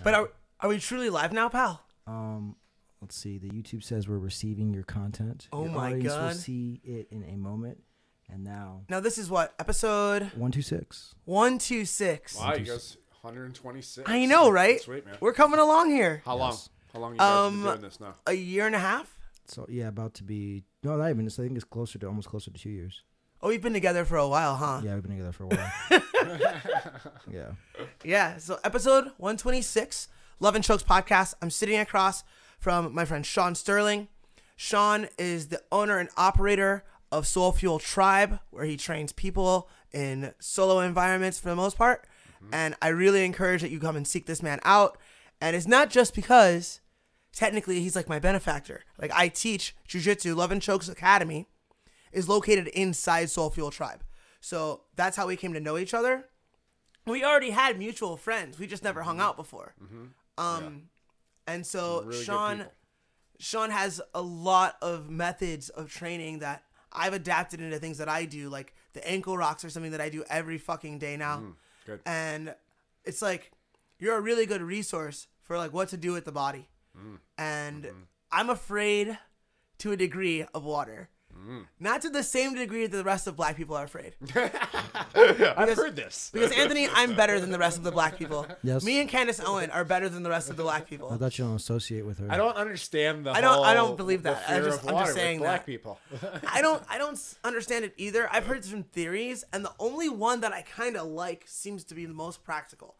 But are we truly live now, pal? Let's see. The YouTube says we're receiving your content. Oh Your my audience God. will see it in a moment. And now Now this is what, episode 126. 126. Wow, you guys 126. I know, right? That's sweet, man. We're coming along here. How long? Yes. How long you guys been doing this now? A year and a half. So yeah, about to be not even. I think it's almost closer to 2 years. Oh, we've been together for a while, huh? Yeah, we've been together for a while. Yeah. Yeah. So episode 126, Love and Chokes podcast. I'm sitting across from my friend Sean Sterling. Sean is the owner and operator of Soul Fuel Tribe, where he trains people in solo environments for the most part. And I really encourage that you come and seek this man out. And it's not just because technically he's like my benefactor. Like, I teach Jiu-Jitsu. Love and Chokes Academy is located inside Soul Fuel Tribe. So that's how we came to know each other. We already had mutual friends. We just never hung out before. And so Really good Sean people. Sean has a lot of methods of training that I've adapted into things that I do. Like the ankle rocks are something that I do every fucking day now. Good. And it's like, you're a really good resource for like what to do with the body. And I'm afraid to a degree of water. Not to the same degree that the rest of black people are afraid. I've heard this. Because Anthony, I'm better than the rest of the black people. Yes. Me and Candace Owen are better than the rest of the black I people. thought you don't associate with her. I don't understand the I don't whole- believe the that. fear I'm of just water saying with black that. people. I don't understand it either. I've heard some theories, and the only one that I kind of like seems to be the most practical.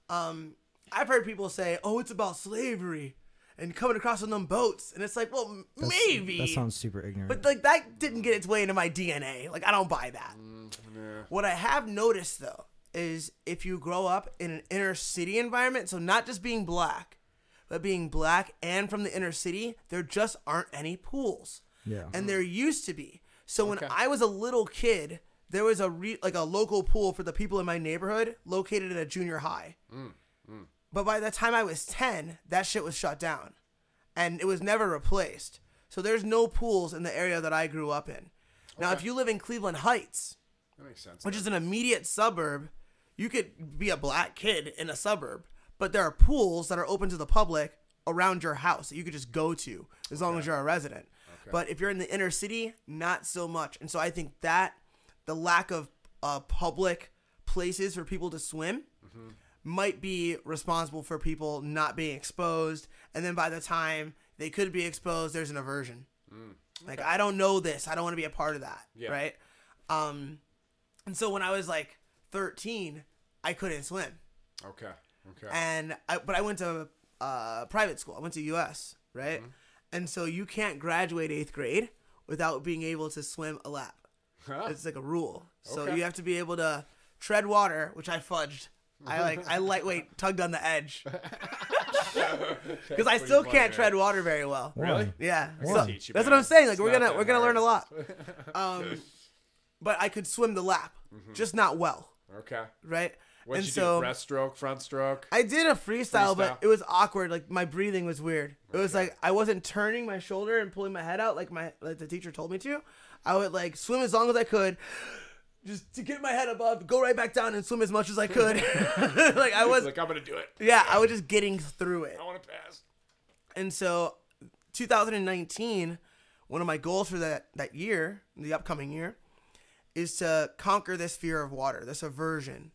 I've heard people say, "Oh, it's about slavery and coming across on them boats," and it's like, well, maybe. That sounds super ignorant. But like that didn't get its way into my DNA. Like, I don't buy that. What I have noticed though is if you grow up in an inner city environment, so not just being black, but being black and from the inner city, there just aren't any pools. Yeah. And there used to be. So when Okay. I was a little kid, there was a local pool for the people in my neighborhood located at a junior high. But by the time I was 10, that shit was shut down. And it was never replaced. So there's no pools in the area that I grew up in. Now, if you live in Cleveland Heights, That makes sense. which is an immediate suburb, you could be a black kid in a suburb. But there are pools that are open to the public around your house that you could just go to as long as you're a resident. But if you're in the inner city, not so much. And so I think that the lack of public places for people to swim might be responsible for people not being exposed. And then by the time they could be exposed, there's an aversion. Like, I don't know this. I don't want to be a part of that. Yeah. Right? And so when I was like 13, I couldn't swim. Okay. And but I went to private school. I went to US, right? And so you can't graduate 8th grade without being able to swim a lap. It's like a rule. So Okay. you have to be able to tread water, which I fudged. I lightweight tugged on the edge because I still can't tread water very well. Really? Yeah, Why? so Teach you, that's man. what I'm saying. Like, It's we're not gonna that learn a lot. hard. But I could swim the lap, just not well, Okay. right? What'd and you so do? Breaststroke, front stroke? I did a freestyle, Freestyle? but it was awkward. Like, my breathing was weird. It was like I wasn't turning my shoulder and pulling my head out like the teacher told me to. I would like swim as long as I could, just to get my head above, go right back down and swim as much as I could. Like, I was, Like, I'm gonna do it. yeah, I was just getting through it. I want to pass. And so 2019, one of my goals for that year, the upcoming year, is to conquer this fear of water, this aversion,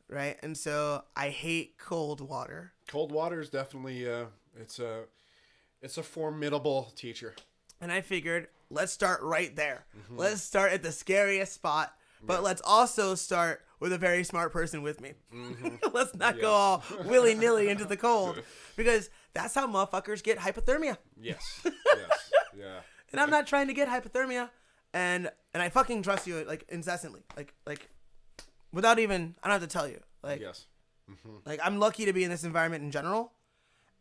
right? And so I hate cold water. Cold water is definitely it's a formidable teacher. And I figured, let's start right there. Let's start at the scariest spot, but let's also start with a very smart person with me. Let's not go all willy-nilly into the cold, because that's how motherfuckers get hypothermia. Yes. Yeah. And I'm not trying to get hypothermia, and I fucking trust you, like, incessantly, like without even, I don't have to tell you, like, Yes. like, I'm lucky to be in this environment in general,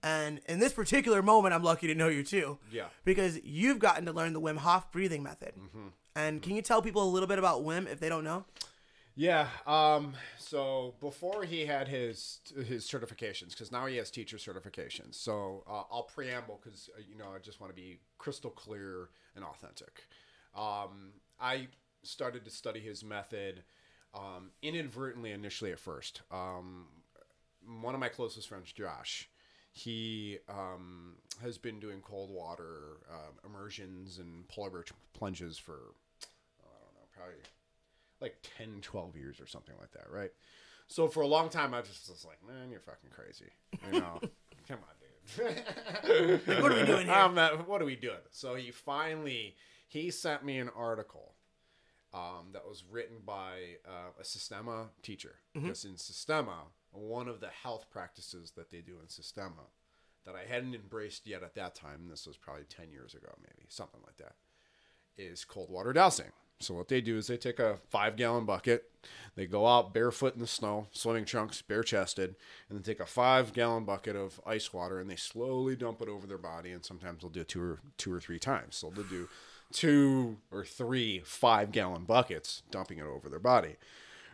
and in this particular moment, I'm lucky to know you too. Yeah. Because you've gotten to learn the Wim Hof breathing method. And can you tell people a little bit about Wim if they don't know? Yeah. So before he had his certifications, because now he has teacher certifications. So I'll preamble because I just want to be crystal clear and authentic. I started to study his method inadvertently initially at first. one of my closest friends, Josh, he has been doing cold water immersions and polar bear plunges for, I don't know, probably like 10, 12 years or something like that, right? So for a long time, I just was like, man, you're fucking crazy. You know, come on, dude. What are we doing here? What are we doing? So he sent me an article that was written by a Systema teacher. Because in Systema, one of the health practices that they do in Systema that I hadn't embraced yet at that time, and this was probably 10 years ago, maybe, something like that, is cold water dousing. So what they do is they take a 5-gallon bucket, they go out barefoot in the snow, swimming trunks, bare-chested, and then take a 5-gallon bucket of ice water, and they slowly dump it over their body, and sometimes they'll do it two or three times. So they'll do 2 or 3 5-gallon buckets, dumping it over their body,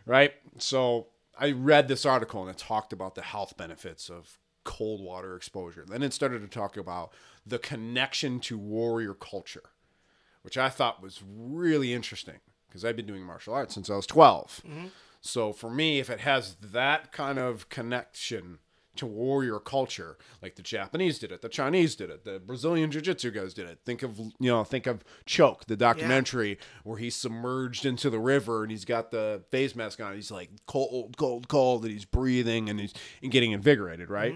right? So I read this article, and it talked about the health benefits of cold water exposure. Then it started to talk about the connection to warrior culture, which I thought was really interesting because I've been doing martial arts since I was 12. So for me, if it has that kind of connection to warrior culture, like the Japanese did it, the Chinese did it, the Brazilian jiu-jitsu guys did it. Think of Choke, the documentary where he's submerged into the river and he's got the face mask on. He's like cold, cold, cold, and he's breathing and he's getting invigorated, right?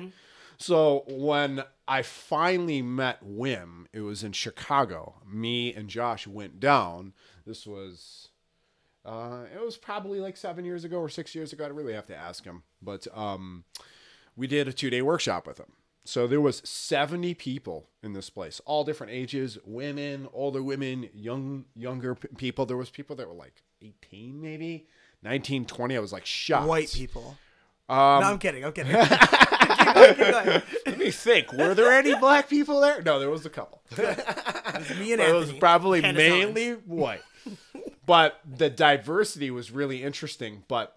So when I finally met Wim, it was in Chicago. Me and Josh went down. This was, it was probably like 7 years ago or 6 years ago. I really have to ask him. But we did a 2-day workshop with him. So there was 70 people in this place, all different ages, women, older women, younger people. There was people that were like 18 maybe, 19, 20. I was like shocked. White people. No, I'm kidding. Keep going. Let me think. Were there any black people there? No, there was a couple. It was me and It was Anthony. probably Candace mainly Owens. white. But the diversity was really interesting. But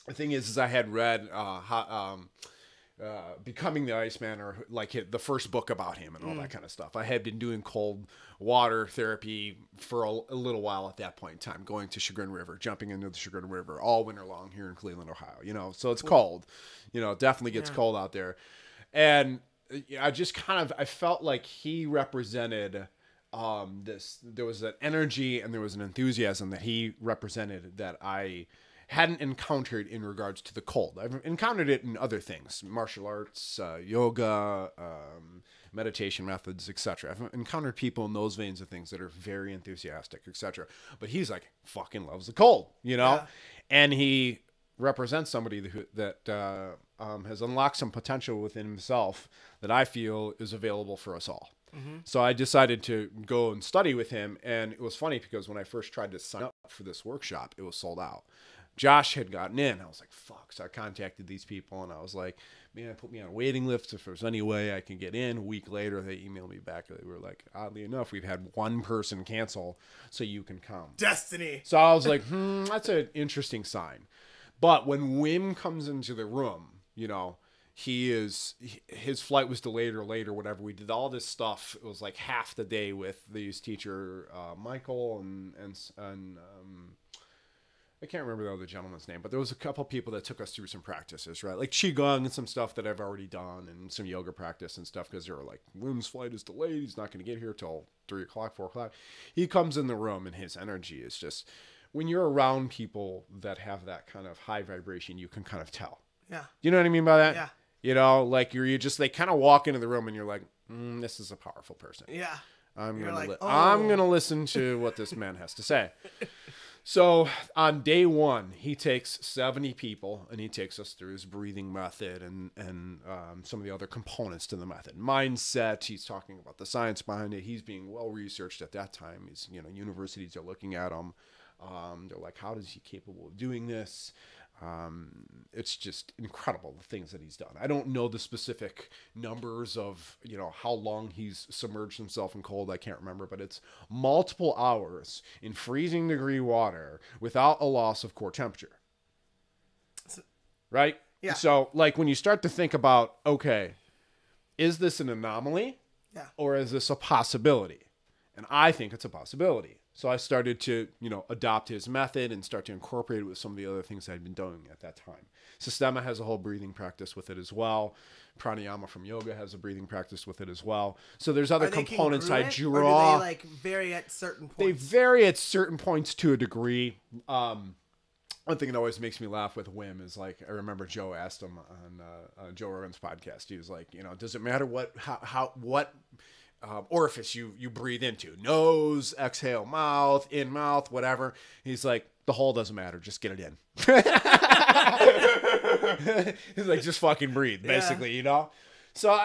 the thing is I had read Becoming the Iceman, or like the first book about him and all that kind of stuff. I had been doing cold water therapy for a little while at that point in time, going to Chagrin River, jumping into the Chagrin River all winter long here in Cleveland, Ohio. You know, so it's cold. You know, it definitely gets cold out there. And I just I felt like he represented this. There was an energy and there was an enthusiasm that he represented that I hadn't encountered in regards to the cold. I've encountered it in other things, martial arts, yoga, meditation methods, etc. I've encountered people in those veins of things that are very enthusiastic, etc. But he's like, fucking loves the cold, you know? Yeah. And he represents somebody that has unlocked some potential within himself that I feel is available for us all. So I decided to go and study with him. And it was funny because when I first tried to sign up for this workshop, it was sold out. Josh had gotten in. I was like, fuck. So I contacted these people and I was like, man, put me on a waiting list if there's any way I can get in. A week later, they emailed me back. They were like, oddly enough, we've had one person cancel, so you can come. Destiny. So I was like, that's an interesting sign. But when Wim comes into the room, you know, his flight was delayed or late or whatever. We did all this stuff. It was like half the day with his teacher, Michael, and I can't remember the other gentleman's name, but there was a couple people that took us through some practices, right? Like Qigong and some stuff that I've already done and some yoga practice and stuff because they were like, Wim's flight is delayed. He's not going to get here till 3 o'clock, 4 o'clock. He comes in the room and his energy is just, when you're around people that have that kind of high vibration, you can kind of tell. Yeah. You know what I mean by that? Yeah. You know, like they kind of walk into the room and you're like, this is a powerful person. Yeah. I'm You're going like, to listen to what this man has to say. So on day one, he takes 70 people and he takes us through his breathing method and some of the other components to the method. Mindset, he's talking about the science behind it. He's being well researched at that time. He's, universities are looking at him. They're like, how is he capable of doing this? It's just incredible the things that he's done. I don't know the specific numbers of, how long he's submerged himself in cold. I can't remember, but it's multiple hours in freezing degree water without a loss of core temperature. Right? Yeah. So like when you start to think about, okay, is this an anomaly? Yeah. Or is this a possibility? And I think it's a possibility. So I started to, adopt his method and start to incorporate it with some of the other things I'd been doing at that time. Systema has a whole breathing practice with it as well. Pranayama from yoga has a breathing practice with it as well. So there's other components I draw. Or do they vary at certain points? They vary at certain points to a degree. One thing that always makes me laugh with Wim is I remember Joe asked him on Joe Rogan's podcast. He was like, does it matter what orifice you breathe into? Nose, exhale, mouth, in mouth, whatever. He's like, the hole doesn't matter. Just get it in. He's like, just fucking breathe, basically, So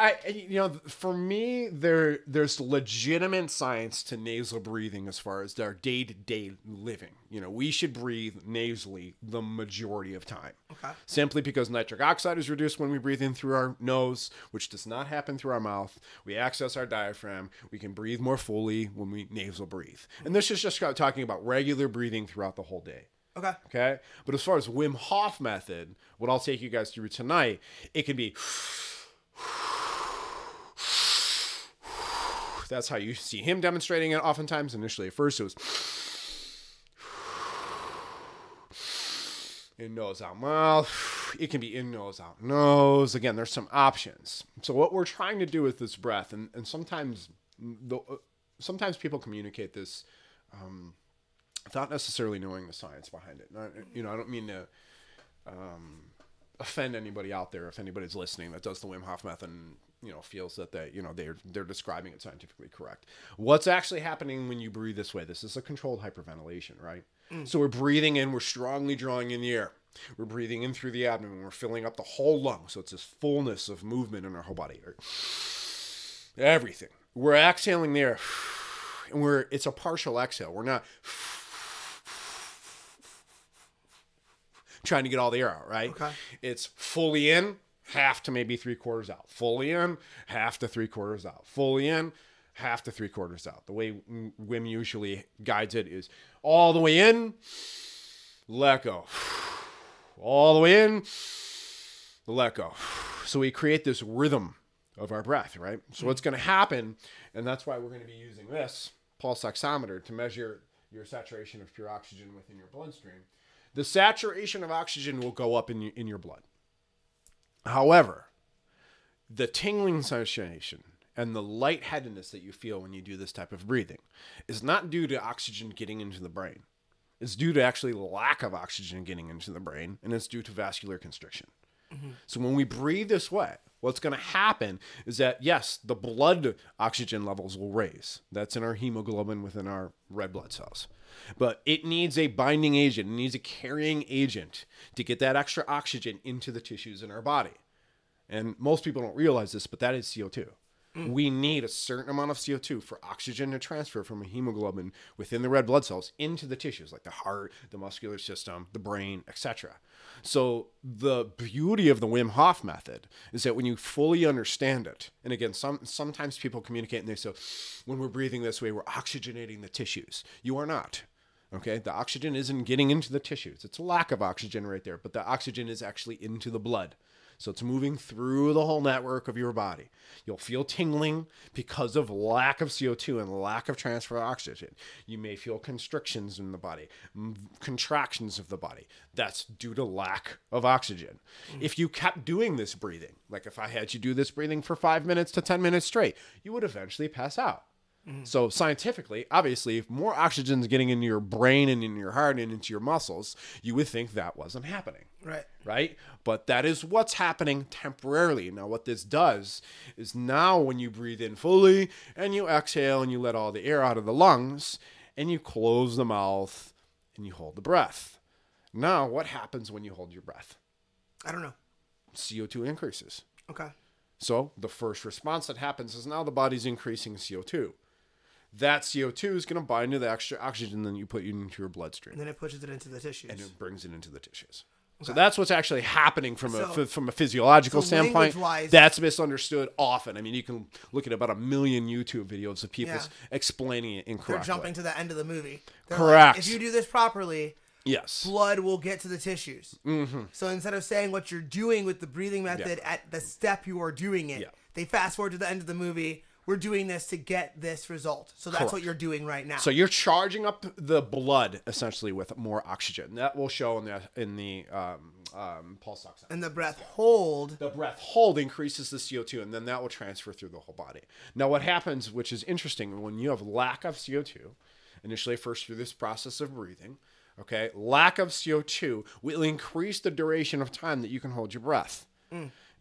for me, there's legitimate science to nasal breathing as far as our day-to-day living. We should breathe nasally the majority of time. Okay. Simply because nitric oxide is reduced when we breathe in through our nose, which does not happen through our mouth. We access our diaphragm. We can breathe more fully when we nasal breathe. And this is just talking about regular breathing throughout the whole day. Okay. But as far as Wim Hof method, what I'll take you guys through tonight, it can be... That's how you see him demonstrating it oftentimes. Initially, at first, it was in, nose, out, mouth. It can be in, nose, out, nose. Again, there's some options. So what we're trying to do with this breath, and sometimes people communicate this without necessarily knowing the science behind it. I don't mean to offend anybody out there if anybody's listening that does the Wim Hof method and feels that they're describing it scientifically correct. What's actually happening when you breathe this way? This is a controlled hyperventilation, right? So we're breathing in, we're strongly drawing in the air. We're breathing in through the abdomen, we're filling up the whole lung. So it's this fullness of movement in our whole body. Right? Everything. We're exhaling the air, and it's a partial exhale. We're not trying to get all the air out, right? Okay. It's fully in, half to maybe 3/4 out. Fully in, half to 3/4 out. Fully in, half to 3/4 out. The way Wim usually guides it is all the way in, let go. All the way in, let go. So we create this rhythm of our breath, right? So what's going to happen, and that's why we're going to be using this pulse oximeter to measure your saturation of pure oxygen within your bloodstream. The saturation of oxygen will go up in your blood. However, the tingling sensation and the lightheadedness that you feel when you do this type of breathing is not due to oxygen getting into the brain. It's due to actually lack of oxygen getting into the brain, and it's due to vascular constriction. Mm-hmm. So when we breathe this way, what's going to happen is that, yes, the blood oxygen levels will raise. That's in our hemoglobin within our red blood cells. But it needs a binding agent. It needs a carrying agent to get that extra oxygen into the tissues in our body. And most people don't realize this, but that is CO2. We need a certain amount of CO2 for oxygen to transfer from a hemoglobin within the red blood cells into the tissues, like the heart, the muscular system, the brain, etc. So the beauty of the Wim Hof method is that when you fully understand it, and again, sometimes people communicate and they say, when we're breathing this way, we're oxygenating the tissues. You are not. Okay, the oxygen isn't getting into the tissues. It's a lack of oxygen right there, but the oxygen is actually into the blood. So it's moving through the whole network of your body. You'll feel tingling because of lack of CO2 and lack of transfer of oxygen. You may feel constrictions in the body, contractions of the body. That's due to lack of oxygen. If you kept doing this breathing, like if I had you do this breathing for 5 minutes to 10 minutes straight, you would eventually pass out. So scientifically, obviously, if more oxygen is getting into your brain and in your heart and into your muscles, you would think that wasn't happening. Right? But that is what's happening temporarily. Now, what this does is now when you breathe in fully and you exhale and you let all the air out of the lungs and you close the mouth and you hold the breath. Now, what happens when you hold your breath? I don't know. CO2 increases. Okay. So the first response that happens is now the body's increasing CO2. That CO2 is going to bind to the extra oxygen that you put into your bloodstream. And then it pushes it into the tissues. And it brings it into the tissues. Okay. So that's what's actually happening from a physiological standpoint. That's misunderstood often. I mean, you can look at about 1 million YouTube videos of people explaining it incorrectly. They're jumping to the end of the movie. They're correct. Like, if you do this properly, yes, blood will get to the tissues. Mm-hmm. So instead of saying what you're doing with the breathing method at the step you are doing it, they fast forward to the end of the movie we're doing this to get this result. So that's Correct. what you're doing right now. So you're charging up the blood essentially with more oxygen. That will show in the pulse ox. And the breath hold. The breath hold increases the CO2, and then that will transfer through the whole body. Now, what happens, which is interesting, when you have lack of CO2, initially first through this process of breathing, okay, lack of CO2 will increase the duration of time that you can hold your breath.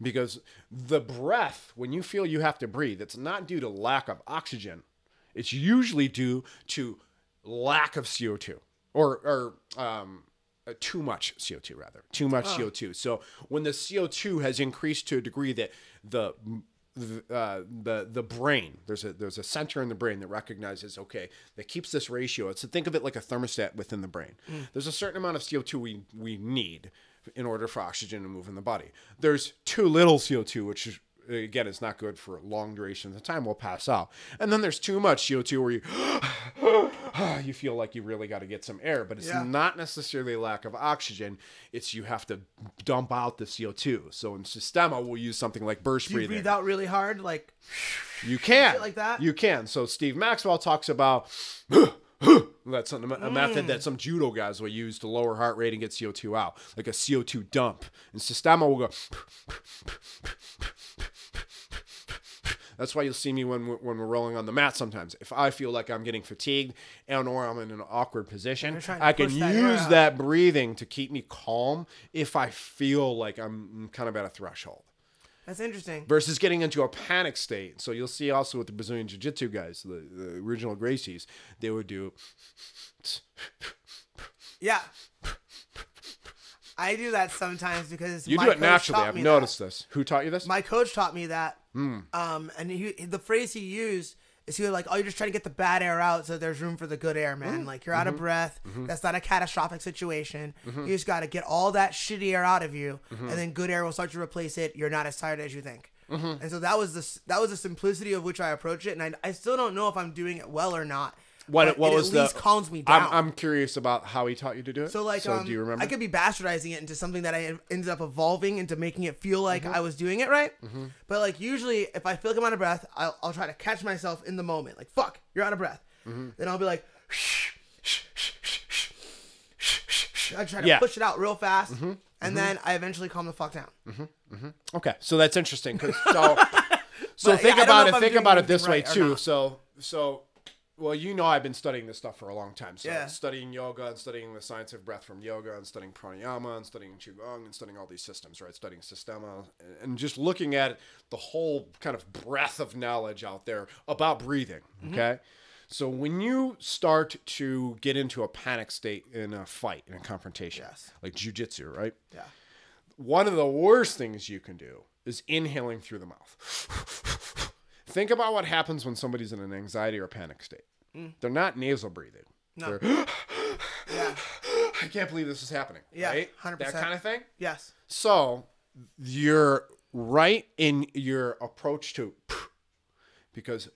Because the breath, when you feel you have to breathe, it's not due to lack of oxygen. It's usually due to lack of CO2 or too much CO2 rather. Too much CO2. So when the CO2 has increased to a degree that the brain, there's a center in the brain that recognizes, okay, that keeps this ratio. So think of it like a thermostat within the brain. There's a certain amount of CO2 we need in order for oxygen to move in the body. There's too little CO2, which is, again, is not good for long durations of time. We'll pass out. And then there's too much CO2 where you feel like you really got to get some air, but it's not necessarily lack of oxygen. It's you have to dump out the CO2. So in Systema, we'll use something like burst Do you breathing. breathe out really hard? Like, You can. shit like that? You can. So Steve Maxwell talks about that's a method that some judo guys will use to lower heart rate and get CO2 out, like a CO2 dump. And Systema will go. That's why you'll see me when we're rolling on the mat sometimes. If I feel like I'm getting fatigued and or I'm in an awkward position, You're trying to I can push that air use out. that breathing to keep me calm if I feel like I'm kind of at a threshold. that's interesting. Versus getting into a panic state. So you'll see also with the Brazilian Jiu-Jitsu guys, the original Gracies, they would do. Yeah. I do that sometimes because You my do it coach naturally. taught I've me noticed this. Who taught you this? that. My coach taught me that. And the phrase he used is he was like, "Oh, you're just trying to get the bad air out, so there's room for the good air, man. Like you're out of breath. That's not a catastrophic situation. You just got to get all that shitty air out of you, and then good air will start to replace it. You're not as tired as you think." And so that was the simplicity of which I approach it, and I still don't know if I'm doing it well or not. What but was it at least calms me down. I'm curious about how he taught you to do it. So like, do you remember? I could be bastardizing it into something that I ended up evolving into making it feel like I was doing it right. But like usually, if I feel like I'm out of breath, I'll try to catch myself in the moment. Like, fuck, you're out of breath. Then I'll be like, I try to push it out real fast, and then I eventually calm the fuck down. Okay, so that's interesting. 'Cause- so But, think yeah, I don't know about if it. I'm Think doing about it anything this way right or too. not. So. Well, you know I've been studying this stuff for a long time. So Yeah. studying yoga and studying the science of breath from yoga and studying pranayama and studying qigong and studying all these systems, right? Studying Systema and just looking at the whole kind of breadth of knowledge out there about breathing, okay? So when you start to get into a panic state in a fight, in a confrontation, like jiu-jitsu, right? Yeah. One of the worst things you can do is inhaling through the mouth. Think about what happens when somebody's in an anxiety or panic state. They're not nasal breathing. No. They're, Yeah. I can't believe this is happening. Yeah, Right? 100%. That kind of thing. Yes. So you're right in your approach to, because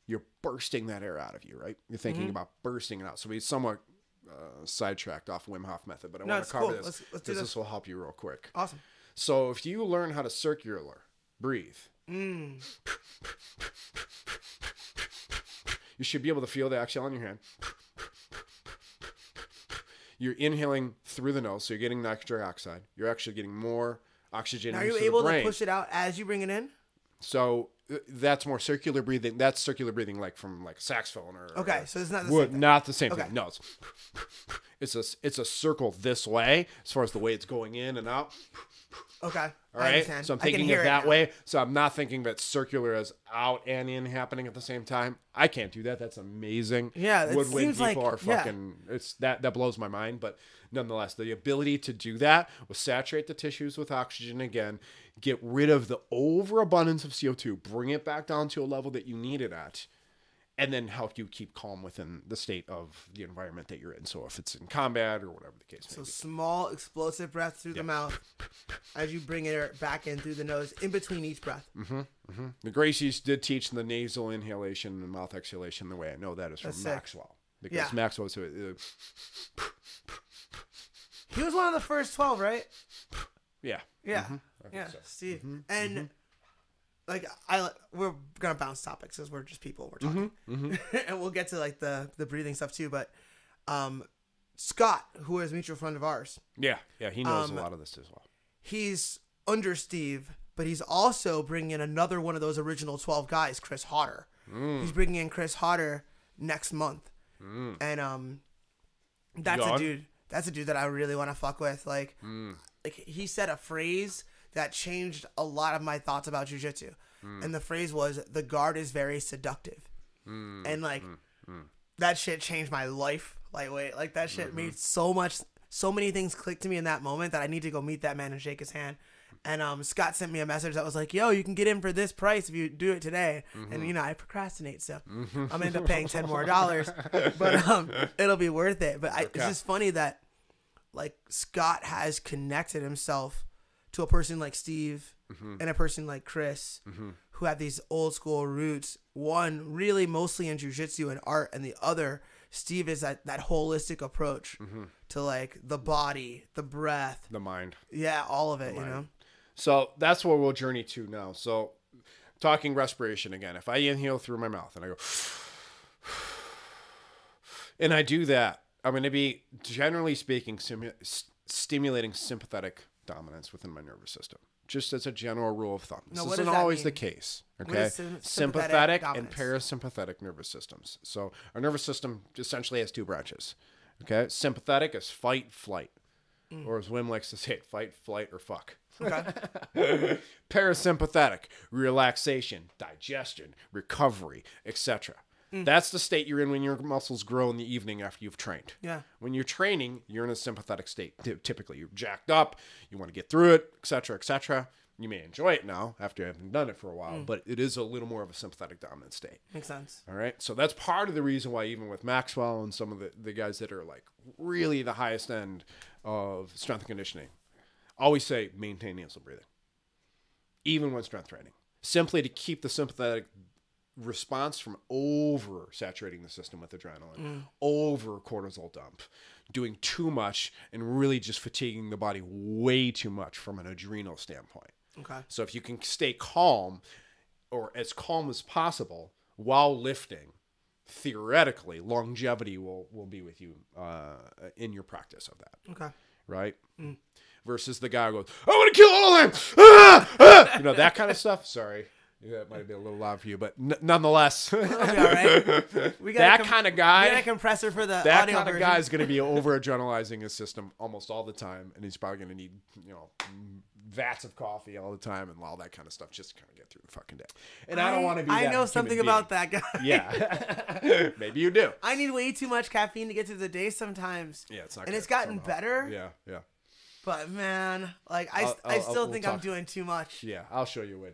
you're bursting that air out of you, right? You're thinking about bursting it out. So we somewhat sidetracked off Wim Hof method, but I No, want it's to cover cool. this Let's do because this. this will help you real quick. Awesome. So if you learn how to circular breathe, you should be able to feel the exhale on your hand. You're inhaling through the nose, so you're getting nitric oxide. You're actually getting more oxygen Now, are into you the able brain. to push it out as you bring it in? So that's more circular breathing. That's circular breathing, like from like a saxophone or Okay, so it's not the wood. same thing. Not the same Okay. thing. No, it's a circle this way as far as the way it's going in and out. Okay. All I right, understand. so I'm I can thinking hear it it that now. way. So I'm not thinking that circular is out and in happening at the same time. I can't do that. That's amazing. Yeah, it woodwind seems people like- are fucking. It's that blows my mind. But nonetheless, the ability to do that will saturate the tissues with oxygen again, get rid of the overabundance of CO2, bring it back down to a level that you need it at, and then help you keep calm within the state of the environment that you're in. So if it's in combat or whatever the case may So be. small, explosive breaths through the mouth as you bring it back in through the nose, in between each breath. The Gracies did teach the nasal inhalation and mouth exhalation. The way I know that is from That's sick. Maxwell. Because Yeah. Maxwell was... He was one of the first 12, right? yeah. Yeah. I think Yeah, so. Steve. And we're gonna bounce topics because we're just people. We're talking, and we'll get to like the breathing stuff too. But Scott, who is a mutual friend of ours, yeah, he knows a lot of this as well. he's under Steve, but he's also bringing in another one of those original 12 guys, Chris Hodder. He's bringing in Chris Hodder next month, and that's a dude. That's a dude that I really want to fuck with. Like he said a phrase that changed a lot of my thoughts about jiu-jitsu. And the phrase was, the guard is very seductive. And like, that shit changed my life. Like that shit made so many things click to me in that moment that I need to go meet that man and shake his hand. And Scott sent me a message that was like, yo, you can get in for this price if you do it today. And you know, I procrastinate, so I'm gonna end up paying $10 more, but it'll be worth it. But it's just funny that like Scott has connected himself to a person like Steve and a person like Chris who have these old school roots. One really mostly in jiu-jitsu and art, and the other, Steve, is that holistic approach to like the body, the breath, the mind. Yeah, all of it, you know? So that's where we'll journey to now. So talking respiration again. If I inhale through my mouth and I go, and I do that, I'm going to be, generally speaking, stimulating sympathetic dominance within my nervous system. Just as a general rule of thumb. This isn't always the case. Okay? Sympathetic and parasympathetic nervous systems. So our nervous system essentially has two branches. Okay? Sympathetic is fight, flight. Or as Wim likes to say it, fight, flight, or fuck. Okay. Parasympathetic, relaxation, digestion, recovery, etc. That's the state you're in when your muscles grow in the evening after you've trained. Yeah. When you're training, you're in a sympathetic state. Typically, you're jacked up. You want to get through it, etc., etc. You may enjoy it now after having done it for a while, but it is a little more of a sympathetic dominant state. Makes sense. All right. So that's part of the reason why even with Maxwell and some of the guys that are like really the highest end of strength and conditioning, always say maintain nasal breathing, even when strength training, simply to keep the sympathetic response from oversaturating the system with adrenaline, over cortisol dump, doing too much, and really just fatiguing the body way too much from an adrenal standpoint. Okay. So if you can stay calm, or as calm as possible while lifting, theoretically, longevity will be with you in your practice of that. Okay. Right? Versus the guy who goes, I want to kill all of them! Ah! Ah! You know, that kind of stuff. Sorry. Yeah, it might be a little loud for you, but nonetheless. Okay, all right. We got that kind of guy. We got a compressor for the that audio kind of version. guy is going to be over adrenalizing his system almost all the time, and he's probably going to need, vats of coffee all the time and all that kind of stuff just to kind of get through the fucking day. And I don't want to be that I know something about that guy. Yeah. Maybe you do. I need way too much caffeine to get through the day sometimes. Yeah, it's not and good. it's gotten better. Yeah. But man, like I still think I'm doing too much. Yeah, I'll show you a way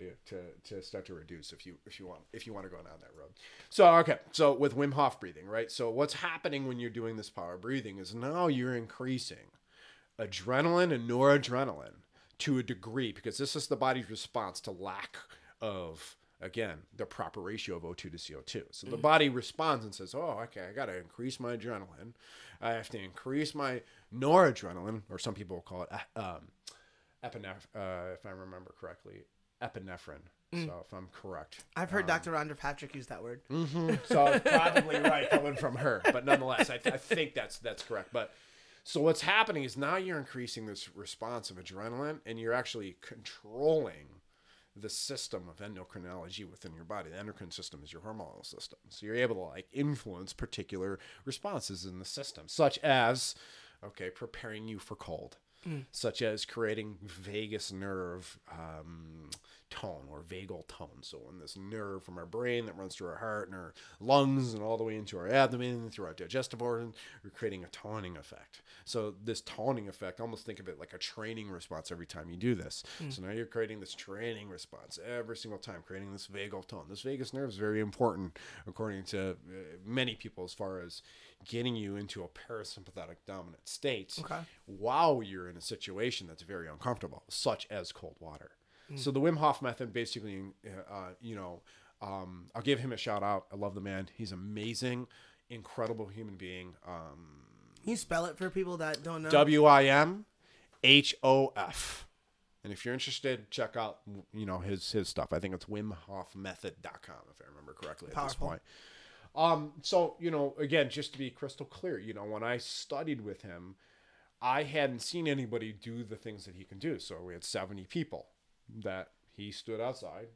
to start to reduce if you want to go down that road. So okay, so with Wim Hof breathing, right? So what's happening when you're doing this power breathing is now you're increasing adrenaline and noradrenaline to a degree, because this is the body's response to lack of, again, the proper ratio of O2 to CO2. So the body responds and says, oh, okay, I got to increase my adrenaline. I have to increase my noradrenaline, or some people call it epinephrine, if I remember correctly, epinephrine. So if I'm correct. I've heard Dr. Rhonda Patrick use that word. So probably right coming from her. But nonetheless, I think that's correct. But so what's happening is now you're increasing this response of adrenaline, and you're actually controlling the system of endocrinology within your body. The endocrine system is your hormonal system. So you're able to influence particular responses in the system, such as, preparing you for cold, such as creating vagus nerve tone or vagal tone. So when this nerve from our brain that runs through our heart and our lungs and all the way into our abdomen, through our digestive organ, we're creating a toning effect. So this toning effect, almost think of it like a training response every time you do this. So now you're creating this training response every single time, creating this vagal tone. This vagus nerve is very important, according to many people, as far as getting you into a parasympathetic dominant state while you're in a situation that's very uncomfortable, such as cold water. So the Wim Hof method, basically, I'll give him a shout out. I love the man. He's amazing, incredible human being. Can you spell it for people that don't know? WIMHOF. And if you're interested, check out, you know, his stuff. I think it's WimHofMethod.com, if I remember correctly at this point. So, you know, again, just to be crystal clear, you know, when I studied with him, I hadn't seen anybody do the things that he can do. So we had 70 people that he stood outside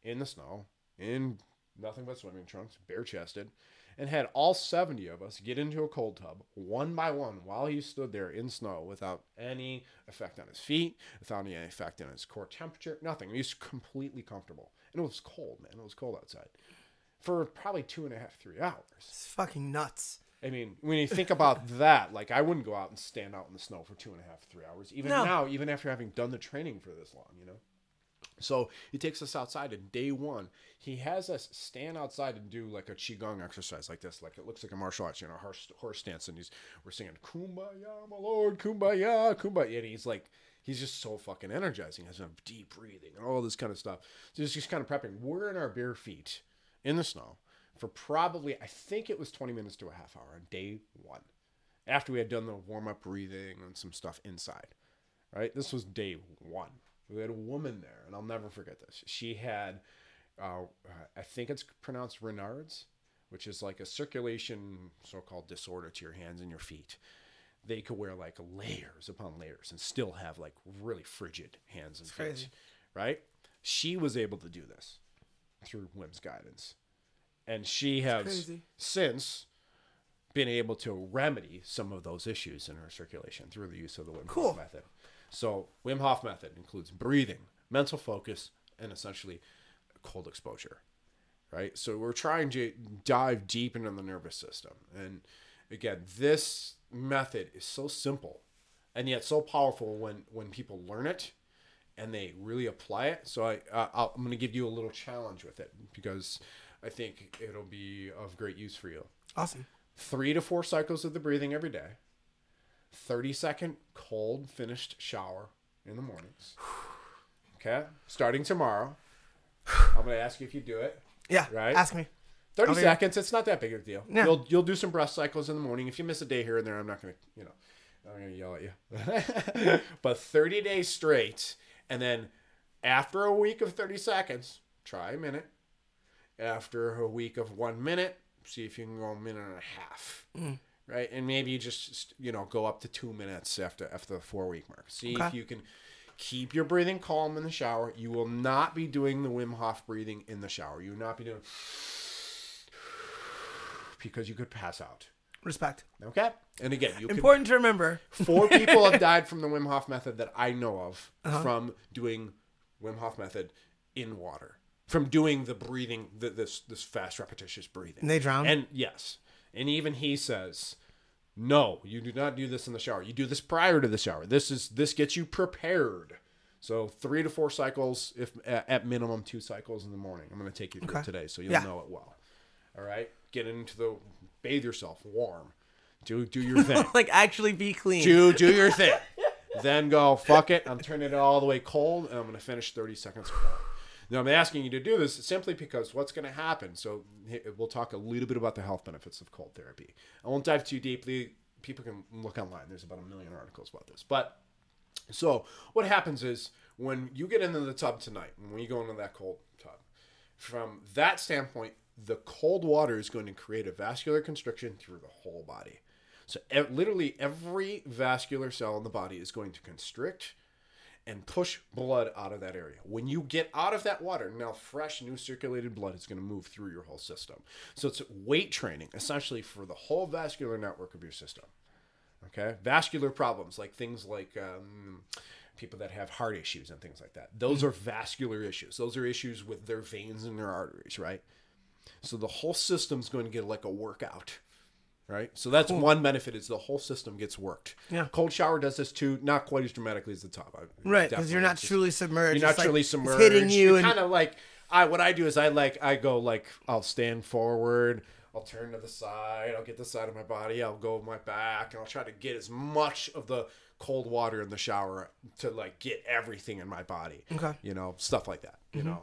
in the snow, in nothing but swimming trunks, bare-chested, and had all 70 of us get into a cold tub one by one while he stood there in snow without any effect on his feet, without any effect on his core temperature, nothing. He was completely comfortable. And it was cold, man. It was cold outside for probably 2.5, 3 hours. It's fucking nuts. I mean, when you think about that, like, I wouldn't go out and stand out in the snow for 2.5, 3 hours. Even now, even after having done the training for this long, you know? So he takes us outside, and day one, he has us stand outside and do like a qigong exercise like this. Like, it looks like a martial arts, you know, horse stance. And we're singing, "Kumbaya, my lord, kumbaya, kumbaya." And he's just so fucking energizing. He has some deep breathing and all this kind of stuff. So he's just kind of prepping. We're in our bare feet in the snow for probably, I think it was 20 minutes to a half hour on day one, after we had done the warm-up breathing and some stuff inside, right? This was day one. We had a woman there, and I'll never forget this. She had, I think it's pronounced Raynaud's, which is like a circulation so-called disorder to your hands and your feet. They could wear like layers upon layers and still have like really frigid hands and feet, crazy. right? She was able to do this through Wim's guidance. And she has since been able to remedy some of those issues in her circulation through the use of the Wim Hof method. So Wim Hof method includes breathing, mental focus, and essentially cold exposure, right? So we're trying to dive deep into the nervous system. And again, this method is so simple and yet so powerful when people learn it and they really apply it. So I'm going to give you a little challenge with it because I think it'll be of great use for you. Awesome. 3 to 4 cycles of the breathing every day. 30-second cold finished shower in the mornings. Okay? Starting tomorrow. I'm going to ask you if you do it. Yeah. Right? Ask me. 30 seconds. It's not that big of a deal. Yeah. You'll do some breath cycles in the morning. If you miss a day here and there, I'm not going to, you know, I'm going to yell at you. But 30 days straight. And then after a week of 30 seconds, try a minute. After a week of 1 minute, see if you can go a minute and a half. Right? And maybe you just, you know, go up to 2 minutes after the 4-week mark. See if you can keep your breathing calm in the shower. You will not be doing the Wim Hof breathing in the shower. You will not be doing because you could pass out. Respect. Okay? And again, important to remember. 4 people have died from the Wim Hof method that I know of from doing Wim Hof method in water. From doing the breathing, this fast, repetitious breathing. And they drown? And yes. And even he says, no, you do not do this in the shower. You do this prior to the shower. This gets you prepared. So 3 to 4 cycles, if at minimum 2 cycles in the morning. I'm going to take you through it today so you'll know it well. All right? Get into bathe yourself warm. Do your thing. Like actually be clean. Do your thing. Then go, fuck it. I'm turning it all the way cold and I'm going to finish 30 seconds cold. Now, I'm asking you to do this simply because what's going to happen. So we'll talk a little bit about the health benefits of cold therapy. I won't dive too deeply. People can look online. There's about 1 million articles about this. But so what happens is when you get into the tub tonight, when you go into that cold tub, from that standpoint, the cold water is going to create a vascular constriction through the whole body. So literally every vascular cell in the body is going to constrict and push blood out of that area. When you get out of that water, now fresh, new circulated blood is going to move through your whole system. So it's weight training, essentially, for the whole vascular network of your system. Okay? Vascular problems, like things like people that have heart issues and things like that. Those are vascular issues. Those are issues with their veins and their arteries, right? So the whole system's going to get like a workout. Right? So that's one benefit is the whole system gets worked. Yeah. Cold shower does this too, not quite as dramatically as the tub. Right, because you're not truly submerged. You're not truly submerged. It's hitting you. Kind of like, what I do is I'll stand forward, I'll turn to the side, I'll get the side of my body, I'll go with my back, and I'll try to get as much of the cold water in the shower to like get everything in my body. Okay. You know, stuff like that, you know.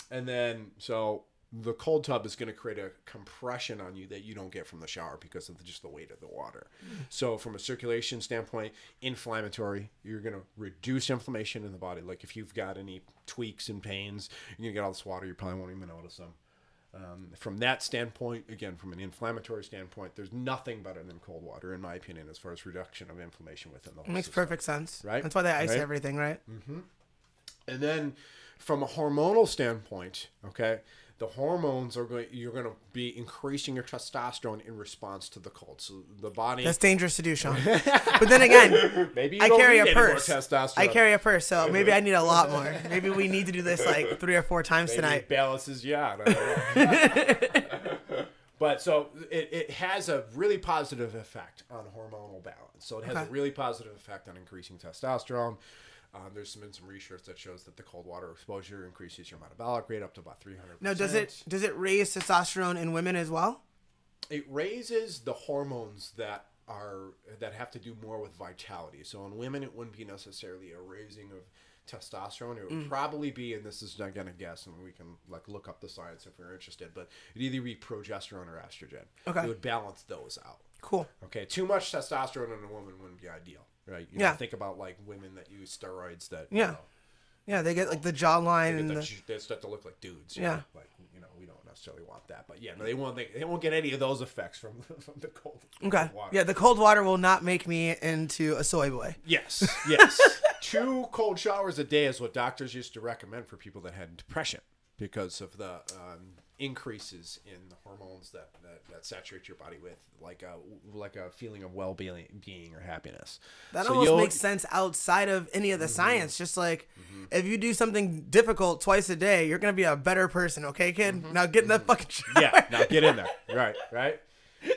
And then, so the cold tub is going to create a compression on you that you don't get from the shower because of just the weight of the water. So from a circulation standpoint, inflammatory, you're going to reduce inflammation in the body. Like if you've got any tweaks and pains, you're going to get all this water, you probably won't even notice them. From that standpoint, again, from an inflammatory standpoint, there's nothing better than cold water, in my opinion, as far as reduction of inflammation within the whole Makes system. perfect sense. Right? That's why they ice Right? everything, right? And then from a hormonal standpoint, okay, the hormones you're going to be increasing your testosterone in response to the cold. So the body. That's dangerous to do, Sean. But then again, Maybe you I don't carry need a any more purse. testosterone. I carry a purse, so maybe I need a lot more. Maybe we need to do this like 3 or 4 times Maybe tonight. it balances you out. I don't know. But so it has a really positive effect on hormonal balance. So it has a really positive effect on increasing testosterone. There's been some research that shows that the cold water exposure increases your metabolic rate up to about 300%. Now, does it raise testosterone in women as well? It raises the hormones that have to do more with vitality. So in women, it wouldn't be necessarily a raising of testosterone. It would probably be, and this is not gonna guess, and we can like look up the science if we're interested, but it'd either be progesterone or estrogen. Okay. It would balance those out. Cool. Okay, too much testosterone in a woman wouldn't be ideal, right? You know, think about like women that use steroids that you know, Yeah, they get like the jawline and they start to look like dudes. You Yeah. know? Like we don't necessarily want that, but yeah, no, they won't get any of those effects from the cold. okay. Water. Yeah, the cold water will not make me into a soy boy. Yes. 2 cold showers a day is what doctors used to recommend for people that had depression because of the increases in the hormones that saturate your body with like a feeling of well-being or happiness. That So almost makes sense outside of any of the science. Just like if you do something difficult twice a day, you're gonna be a better person. Okay, kid. Now get in that fucking shower. Yeah, now get in there. Right.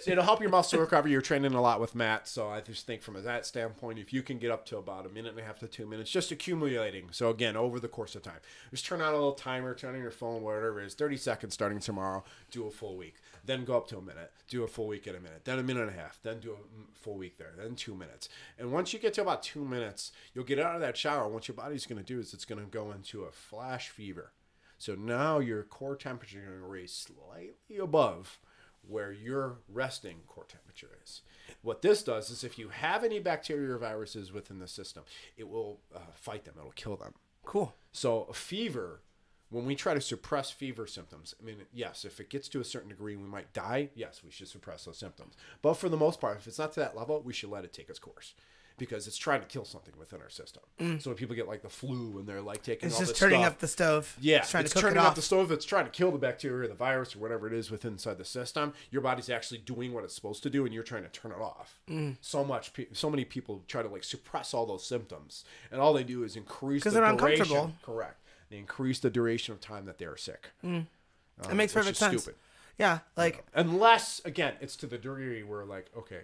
So it'll help your muscle recovery. You're training a lot with Matt, so I just think from that standpoint, if you can get up to about 1.5 to 2 minutes, just accumulating. So again, over the course of time, just turn on a little timer, turn on your phone, whatever it is, 30 seconds starting tomorrow, do a full week. Then go up to a minute, do a full week at a minute, then 1.5 minutes, then do a full week there, then 2 minutes. And once you get to about 2 minutes, you'll get out of that shower. What your body's going to do is it's going to go into a flash fever. So now your core temperature is going to raise slightly above where your resting core temperature is. What this does is if you have any bacteria or viruses within the system, it will fight them. It'll kill them. Cool. So a fever, when we try to suppress fever symptoms, I mean, yes, if it gets to a certain degree, we might die. Yes, we should suppress those symptoms. But for the most part, if it's not to that level, we should let it take its course because it's trying to kill something within our system. So when people get like the flu and they're like taking It's all just this turning stuff, up the stove. yeah, It's trying to cook turning it up off. the stove. It's trying to kill the bacteria, or the virus, or whatever it is within inside the system. Your body's actually doing what it's supposed to do, and you're trying to turn it off. So many people try to like suppress all those symptoms, and all they do is increase the 'Cause they're duration. uncomfortable. Correct. They increase the duration of time that they are sick. It makes which perfect is sense. Stupid. Yeah, like Unless again, it's to the degree where like, okay,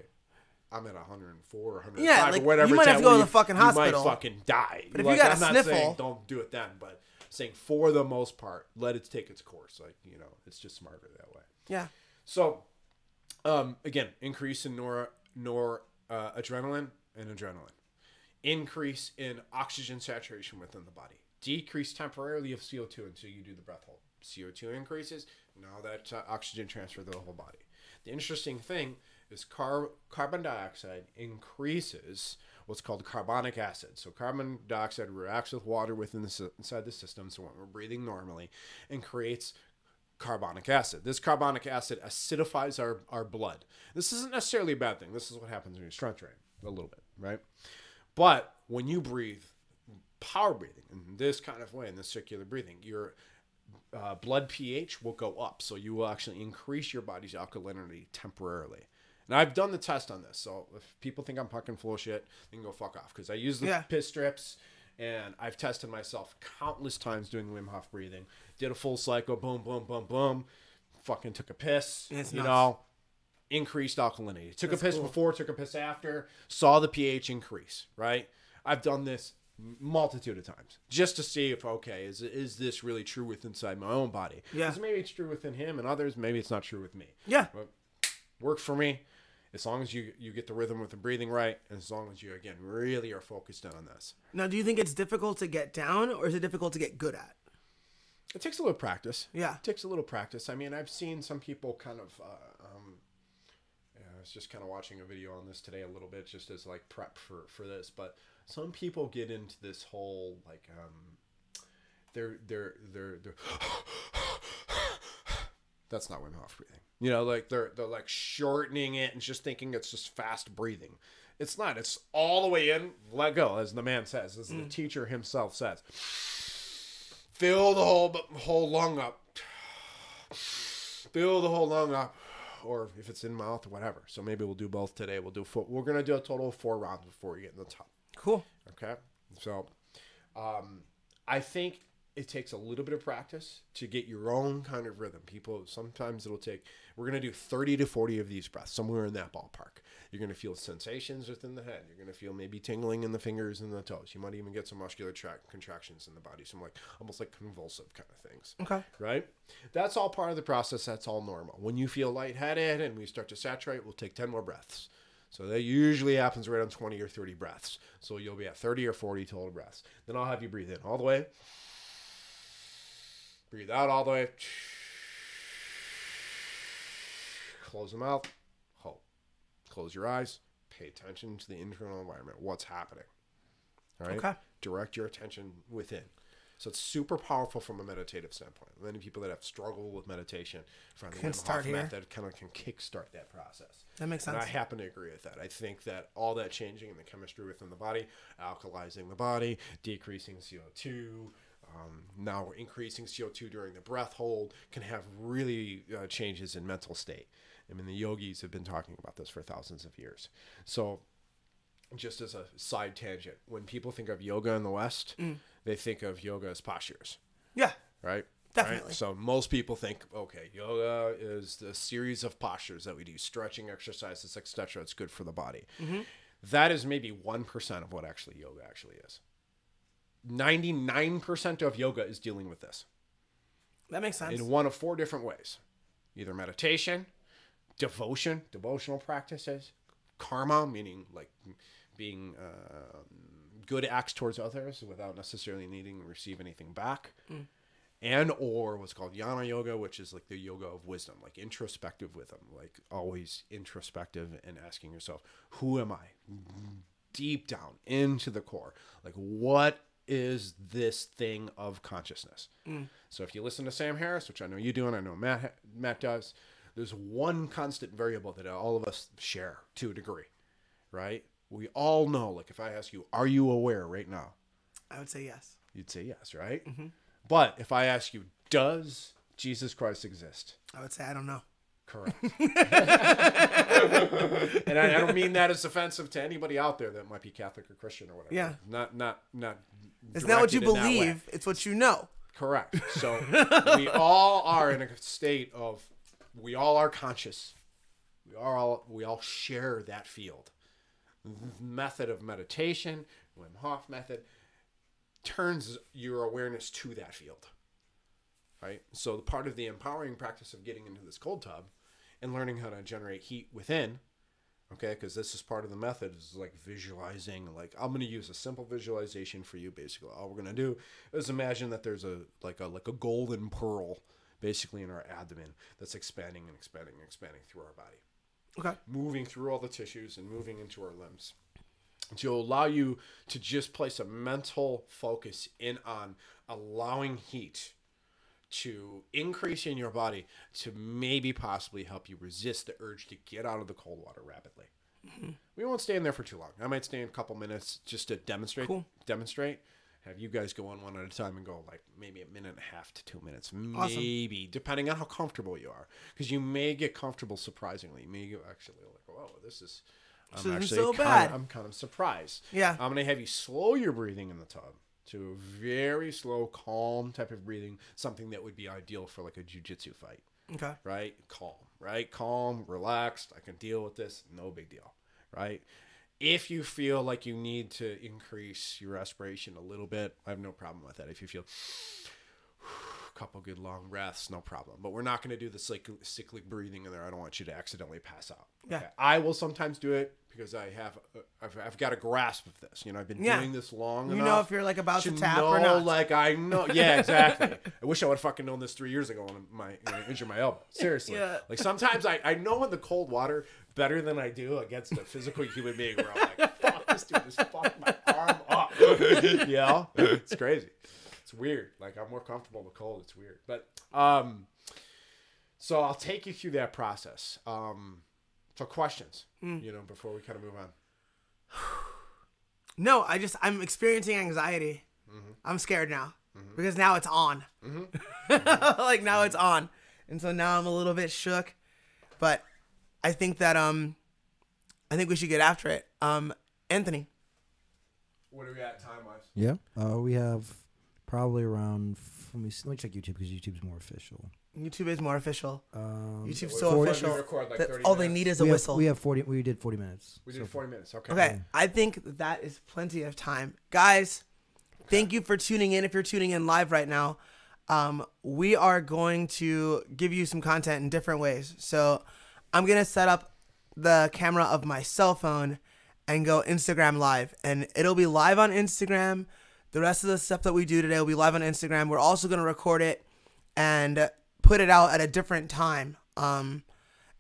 I'm at 104 or 105 Yeah, like, or whatever. you might it's have at to go where to the fucking you hospital. might fucking die. But if you got a I'm not sniffle- saying don't do it then, but saying for the most part, let it take its course. Like, it's just smarter that way. yeah. So, again, increase in adrenaline and adrenaline. Increase in oxygen saturation within the body. Decrease temporarily of CO2 until you do the breath hold. CO2 increases. Now that oxygen transfer to the whole body. The interesting thing is carbon dioxide increases what's called carbonic acid. So carbon dioxide reacts with water inside the system, so when we're breathing normally, and creates carbonic acid. This carbonic acid acidifies our blood. This isn't necessarily a bad thing. This is what happens when you strength train a little bit, right? But when you breathe power breathing in this kind of way, in this circular breathing, your blood pH will go up. So you will actually increase your body's alkalinity temporarily. And I've done the test on this. So if people think I'm fucking full of shit, they can go fuck off. Because I use the piss strips, and I've tested myself countless times doing Wim Hof breathing. Did a full cycle, boom, boom, boom, boom. Fucking took a piss, It's you nuts. know. Increased alkalinity. Took a piss before, took a piss after. Saw the pH increase, right? I've done this multitude of times just to see if, okay, is this really true within inside my own body? Yeah. Because maybe it's true within him and others. Maybe it's not true with me. Yeah. But worked for me. As long as you get the rhythm with the breathing right, and as long as you, again, really are focused in on this. Now, do you think it's difficult to get down, or is it difficult to get good at? It takes a little practice. Yeah. It takes a little practice. I mean, I've seen some people kind of, I was just kind of watching a video on this today a little bit just as like prep for this, but some people get into this whole like, they're that's not Wim Hof breathing. You know, like they're like shortening it and just thinking it's just fast breathing. It's not. It's all the way in, let go, as the man says, as the teacher himself says. Fill the whole lung up. Fill the whole lung up, or if it's in mouth, whatever. So maybe we'll do both today. We're gonna do a total of 4 rounds before we get in the top. Cool. Okay. So, I think it takes a little bit of practice to get your own kind of rhythm. People, sometimes we're going to do 30 to 40 of these breaths, somewhere in that ballpark. You're going to feel sensations within the head. You're going to feel maybe tingling in the fingers and the toes. You might even get some muscular contractions in the body, some like almost like convulsive kind of things. Okay. Right? That's all part of the process. That's all normal. When you feel lightheaded and we start to saturate, we'll take 10 more breaths. So that usually happens right on 20 or 30 breaths. So you'll be at 30 or 40 total breaths. Then I'll have you breathe in all the way. Breathe out all the way. Close the mouth. Hold. Close your eyes. Pay attention to the internal environment. What's happening. All right? Okay. Direct your attention within. So it's super powerful from a meditative standpoint. Many people that have struggled with meditation from the Wim Hof method kind of can kickstart that process. That makes sense. And I happen to agree with that. I think that all that changing in the chemistry within the body, alkalizing the body, decreasing CO2, now we're increasing CO2 during the breath hold, can have really changes in mental state. I mean, the yogis have been talking about this for thousands of years. So just as a side tangent, when people think of yoga in the West, they think of yoga as postures. Yeah. Right? Definitely. Right? So most people think, okay, yoga is the series of postures that we do, stretching exercises, etc. It's good for the body. Mm-hmm. That is maybe 1% of what actually yoga actually is. 99% of yoga is dealing with this. That makes sense. In one of 4 different ways. Either meditation, devotion, devotional practices, karma, meaning like being good acts towards others without necessarily needing to receive anything back. And or what's called jnana yoga, which is like the yoga of wisdom, like introspective wisdom, like always introspective and asking yourself, who am I? Deep down into the core. Like, what is this thing of consciousness? So if you listen to Sam Harris, which I know you do and I know Matt does, there's one constant variable that all of us share to a degree, right? We all know, like if I ask you, are you aware right now? I would say yes. You'd say yes, right? Mm-hmm. But if I ask you, does Jesus Christ exist? I would say I don't know. Correct. And I don't mean that as offensive to anybody out there that might be Catholic or Christian or whatever. Yeah. Not. It's not what you believe. It's what you know. Correct. So we all are in a state of, we all are conscious. We all share that field. Method of meditation, Wim Hof method, turns your awareness to that field. Right? So the part of the empowering practice of getting into this cold tub and learning how to generate heat within, okay, because this is part of the method, is like visualizing. Like, I'm going to use a simple visualization for you. Basically, all we're going to do is imagine that there's a golden pearl basically in our abdomen that's expanding and expanding and expanding through our body. Okay. Moving through all the tissues and moving into our limbs to allow you to just place a mental focus in on allowing heat to increase in your body to maybe possibly help you resist the urge to get out of the cold water rapidly. Mm-hmm. We won't stay in there for too long. I might stay in a couple minutes just to demonstrate. Cool. Have you guys go on one at a time and go like maybe 1.5 to 2 minutes, awesome. Maybe, depending on how comfortable you are, because you may get comfortable surprisingly. You may get actually like, oh, this is I'm kind of surprised. Yeah. I'm gonna have you slow your breathing in the tub to a very slow, calm type of breathing, something that would be ideal for like a jiu-jitsu fight. Okay. Right? Calm, relaxed. I can deal with this. No big deal. Right? If you feel like you need to increase your respiration a little bit, I have no problem with that. If you feel couple good long breaths, no problem. But we're not going to do the cyclic breathing in there. I don't want you to accidentally pass out. Yeah. Okay? I will sometimes do it because I've got a grasp of this. You know, I've been doing this long enough. You know if you're like about to tap know, or not. Like I know. Yeah, exactly. I wish I would have fucking known this 3 years ago when I injured my elbow. Seriously. Yeah. Like sometimes I know in the cold water better than I do against a physical human being where I'm like, fuck, this dude just fucked my arm up. You know? It's crazy. It's weird. Like I'm more comfortable in the cold. It's weird. But so I'll take you through that process. So questions, you know, before we kind of move on. No, I'm experiencing anxiety. I'm scared now because now it's on. Like now it's on. And so now I'm a little bit shook, but I think that, I think we should get after it. Anthony. What are we at time-wise? Yeah. We have probably around, let me check YouTube because YouTube's more official. YouTube is more official. YouTube's what- so what- official we record, like, that 30 all they minutes? need is a whistle. We did 40 minutes. We did 40 minutes. Okay. Okay, I think that is plenty of time. Guys, thank you for tuning in. If you're tuning in live right now, we are going to give you some content in different ways. So I'm going to set up the camera of my cell phone and go Instagram live. And it'll be live on Instagram. The rest of the stuff that we do today will be live on Instagram. We're also going to record it and put it out at a different time. An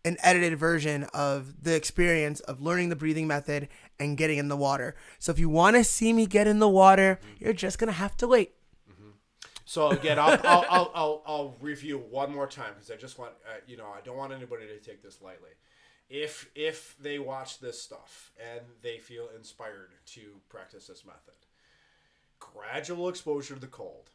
edited version of the experience of learning the breathing method and getting in the water. So if you want to see me get in the water, you're just going to have to wait. So again, I'll review one more time because I just want, you know, I don't want anybody to take this lightly. If they watch this stuff and they feel inspired to practice this method, gradual exposure to the cold.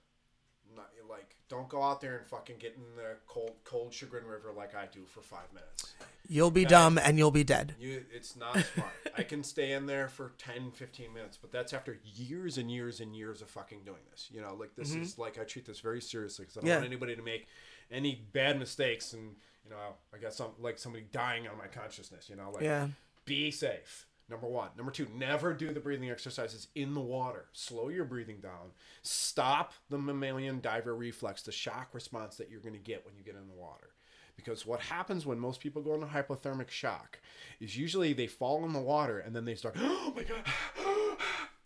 Not, like, don't go out there and fucking get in the cold Chagrin River like I do for 5 minutes. You'll be dumb and you'll be dead. It's not smart. I can stay in there for 10, 15 minutes, but that's after years and years and years of fucking doing this. You know, like this is like, I treat this very seriously because I don't want anybody to make any bad mistakes and, you know, I got somebody dying on my consciousness, you know, like be safe. Number one. Number two, never do the breathing exercises in the water. Slow your breathing down. Stop the mammalian diver reflex, the shock response that you're going to get when you get in the water. Because what happens when most people go into hypothermic shock is usually they fall in the water and then they start, oh my God,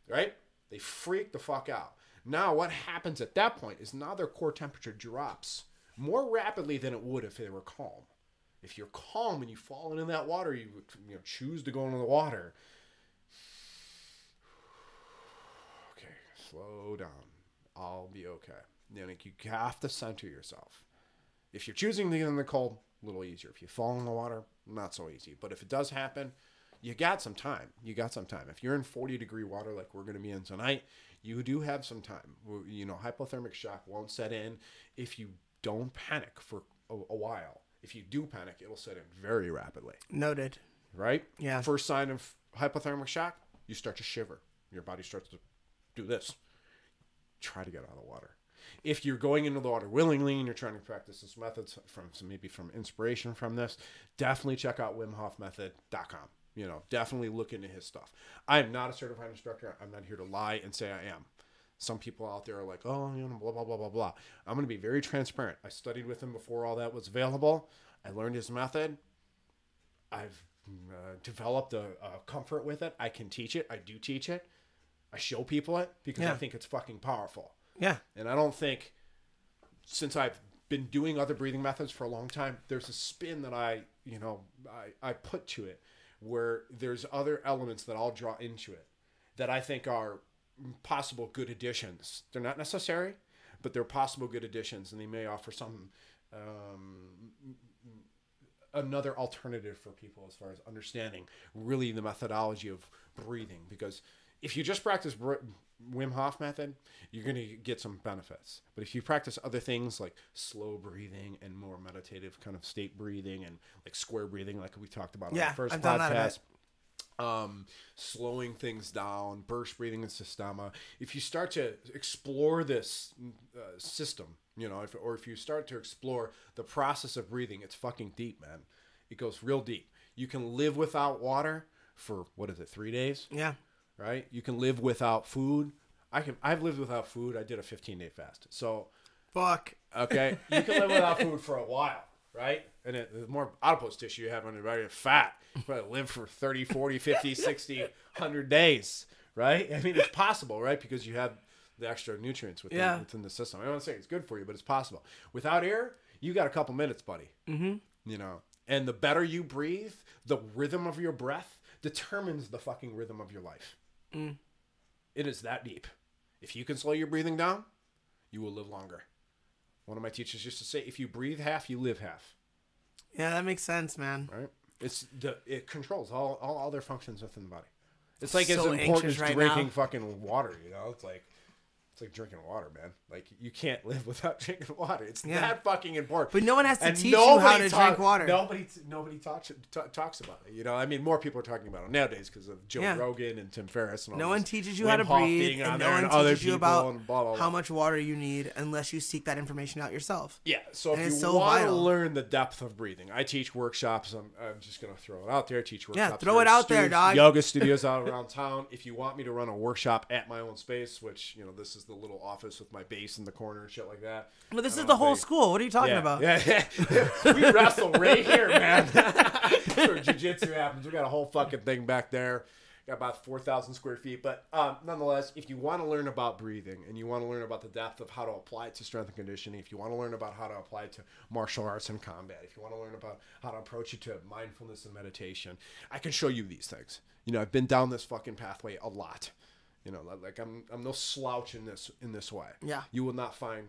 right? They freak the fuck out. Now what happens at that point is now their core temperature drops more rapidly than it would if they were calm. If you're calm and you fall into that water, you choose to go into the water. Okay, slow down. I'll be okay. You know, you have to center yourself. If you're choosing to get in the cold, a little easier. If you fall in the water, not so easy. But if it does happen, you got some time. You got some time. If you're in 40-degree water like we're going to be in tonight, you do have some time. You know, hypothermic shock won't set in if you don't panic for a while. If you do panic, it'll set in very rapidly. Noted. Right? Yeah. First sign of hypothermic shock, you start to shiver. Your body starts to do this. Try to get out of the water. If you're going into the water willingly and you're trying to practice this method maybe from inspiration from this, definitely check out WimHofMethod.com. You know, definitely look into his stuff. I am not a certified instructor. I'm not here to lie and say I am. Some people out there are like, oh, you know, blah, blah, blah, blah, blah. I'm going to be very transparent. I studied with him before all that was available. I learned his method. I've developed a comfort with it. I can teach it. I do teach it. I show people it because I think it's fucking powerful. Yeah. And I don't think, since I've been doing other breathing methods for a long time, there's a spin that I put to it where there's other elements that I'll draw into it that I think are possible good additions. They're not necessary, but they're possible good additions, and they may offer some another alternative for people as far as understanding really the methodology of breathing. Because if you just practice Wim Hof method, you're going to get some benefits. But if you practice other things like slow breathing and more meditative kind of state breathing and like square breathing, like we talked about on the first I've done that a bit. Slowing things down, burst breathing and Systema. If you start to explore this system, you know, if you start to explore the process of breathing, it's fucking deep, man. It goes real deep. You can live without water for, 3 days? Yeah. Right? You can live without food. I've lived without food. I did a 15-day fast. So Fuck. Okay, you can live without food for a while, right? And the more adipose tissue you have on your body, fat, you probably live for 30, 40, 50, 60, 100 days, right? I mean, it's possible, right? Because you have the extra nutrients within the system. I don't want to say it's good for you, but it's possible. Without air, you got a couple minutes, buddy. Mm-hmm. You know, and the better you breathe, the rhythm of your breath determines the fucking rhythm of your life. Mm. It is that deep. If you can slow your breathing down, you will live longer. One of my teachers used to say, if you breathe half, you live half. Yeah, that makes sense, man. Right? It controls all other functions within the body. It's like So as important anxious as right drinking now. fucking water, you know? It's like drinking water, man. Like, you can't live without drinking water. It's that fucking important. But no one has to And teach you how to nobody drink water. Nobody talks about it. You know, I mean, more people are talking about it nowadays because of Joe Rogan and Tim Ferriss and all. No these one teaches you Wim how to Hof breathe, being on and there no and one other teaches you people about and blah, blah, blah. how much water you need unless you seek that information out yourself. Yeah, so And if it's you so want to vital. learn the depth of breathing, I teach workshops. I'm just going to throw it out there. I teach workshops. throw here it at out there, dog. Yoga studios out around town. If you want me to run a workshop at my own space, which, you know, this is the little office with my base in the corner and shit like that. But this I is don't the whole think- school. What are you talking about? Yeah. We wrestle right here, man. That's where jiu-jitsu happens. We got a whole fucking thing back there. Got about 4,000 square feet. But nonetheless, if you want to learn about breathing and you want to learn about the depth of how to apply it to strength and conditioning, if you want to learn about how to apply it to martial arts and combat, if you want to learn about how to approach it to mindfulness and meditation, I can show you these things. You know, I've been down this fucking pathway a lot. You know, like I'm no slouch in this way. Yeah. You will not find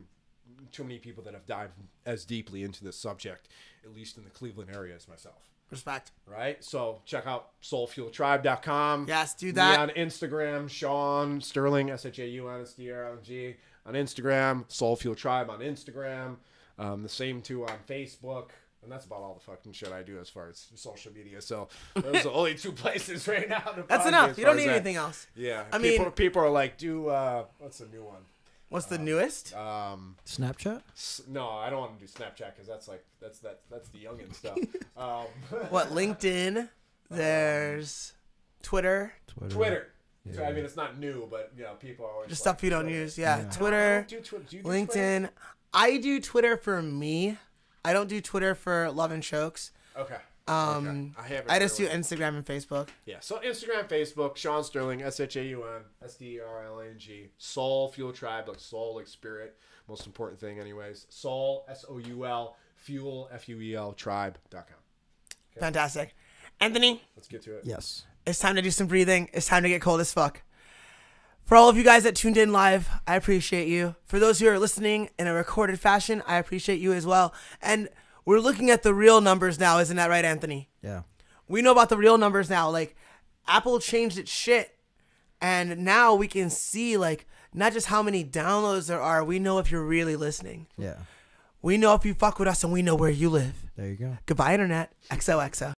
too many people that have dived as deeply into this subject, at least in the Cleveland area, as myself. Respect. Right? So check out soulfueltribe.com. Yes, do Me that. on Instagram, Sean Sterling, SHAUNSTRLG on Instagram, Soul Fuel Tribe on Instagram. The same too on Facebook. And that's about all the fucking shit I do as far as social media. So those are the only two places right now. To That's find me enough. as You far don't as need that. anything else. Yeah. I mean- people are like, what's the new one? What's the newest? Snapchat? No, I don't want to do Snapchat because that's the youngin stuff. What, LinkedIn? There's Twitter. Twitter. So, I mean, it's not new, but you know, people are always Just like, stuff you don't Twitter. use. Yeah. I Twitter, don't do Twitter. Do you do LinkedIn. Twitter? I do Twitter for me. I don't do Twitter for Love and Chokes. Okay. Um, I have it I just do for- Instagram and Facebook. Yeah. So Instagram, Facebook, Sean Sterling, SHAUNSTRLANG, Soul Fuel Tribe, like soul, like spirit. Most important thing, anyways. Soul, SOUL, Fuel, FUEL, Tribe.com. Fantastic. Anthony, Let's get to it. Yes. it's time to do some breathing. It's time to get cold as fuck. For all of you guys that tuned in live, I appreciate you. For those who are listening in a recorded fashion, I appreciate you as well. And we're looking at the real numbers now, isn't that right, Anthony? Yeah. We know about the real numbers now. Like, Apple changed its shit. And now we can see, like, not just how many downloads there are. We know if you're really listening. Yeah. We know if you fuck with us, and we know where you live. There you go. Goodbye, Internet. XOXO.